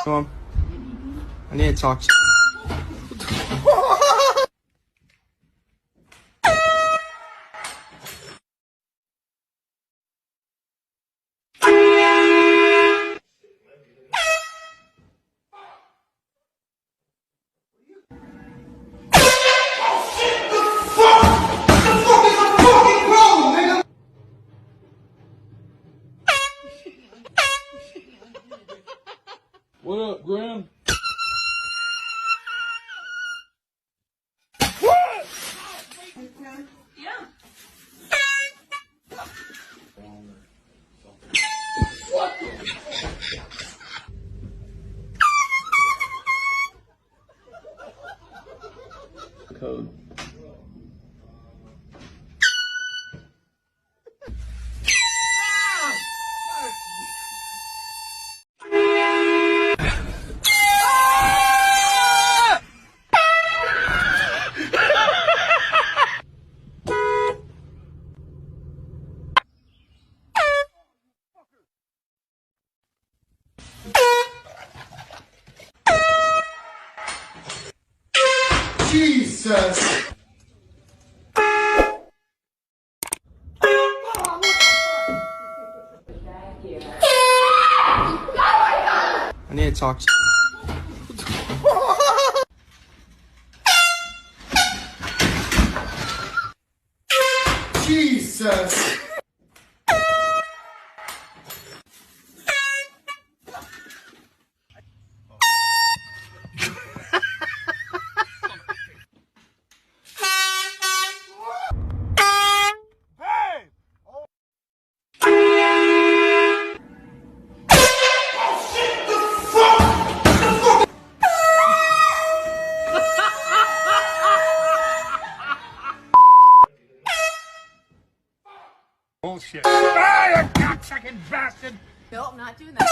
Come on. I need to talk to you. What up, Graham? Yeah. Code. Jesus! I need to talk to you. Jesus! Bullshit. Ah, you cocksucking bastard! No, I'm not doing that.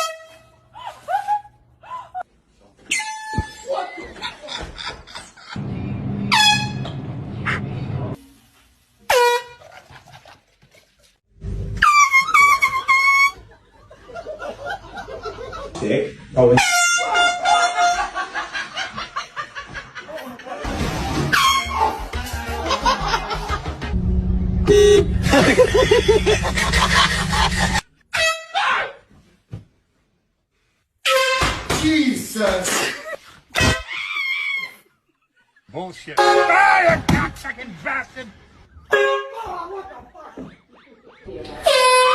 Tik. Oh, Jesus! Bullshit. Ah, you cocksucking bastard! Yeah.